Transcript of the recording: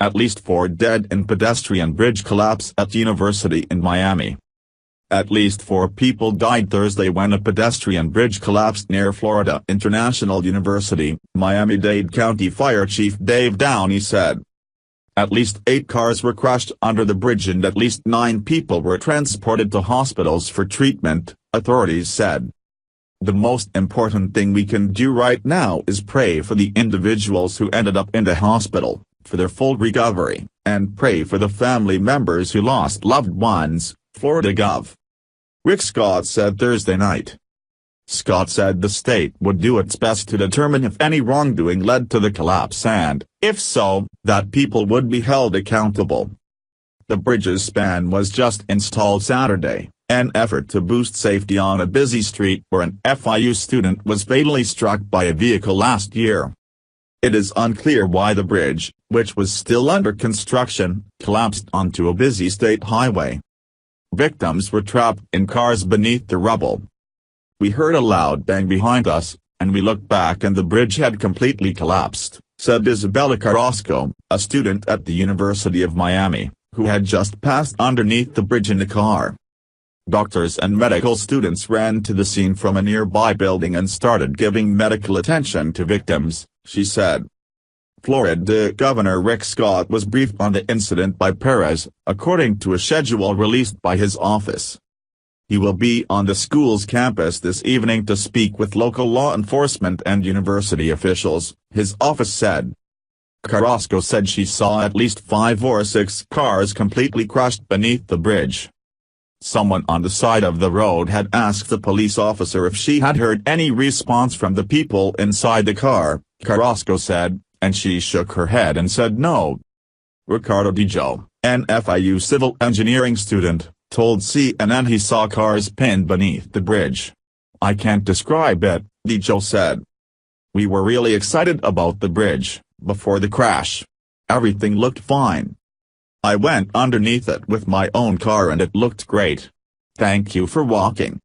At least 4 dead in pedestrian bridge collapse at University in Miami. At least 4 people died Thursday when a pedestrian bridge collapsed near Florida International University, Miami-Dade County Fire Chief Dave Downey said. At least 8 cars were crushed under the bridge and at least 9 people were transported to hospitals for treatment, authorities said. The most important thing we can do right now is pray for the individuals who ended up in the hospital, for their full recovery, and pray for the family members who lost loved ones, Florida Gov. Rick Scott said Thursday night. Scott said the state would do its best to determine if any wrongdoing led to the collapse and, if so, that people would be held accountable. The bridge's span was just installed Saturday, an effort to boost safety on a busy street where an FIU student was fatally struck by a vehicle last year. It is unclear why the bridge, which was still under construction, collapsed onto a busy state highway. Victims were trapped in cars beneath the rubble. We heard a loud bang behind us, and we looked back and the bridge had completely collapsed, said Isabella Carrasco, a student at the University of Miami, who had just passed underneath the bridge in a car. Doctors and medical students ran to the scene from a nearby building and started giving medical attention to victims, she said. Florida Governor Rick Scott was briefed on the incident by Perez, according to a schedule released by his office. He will be on the school's campus this evening to speak with local law enforcement and university officials, his office said. Carrasco said she saw at least 5 or 6 cars completely crushed beneath the bridge. Someone on the side of the road had asked the police officer if she had heard any response from the people inside the car, Carrasco said, and she shook her head and said no. Ricardo DiGio, an FIU civil engineering student, told CNN he saw cars pinned beneath the bridge. I can't describe it, DiGio said. We were really excited about the bridge, before the crash. Everything looked fine. I went underneath it with my own car and it looked great. Thank you for walking.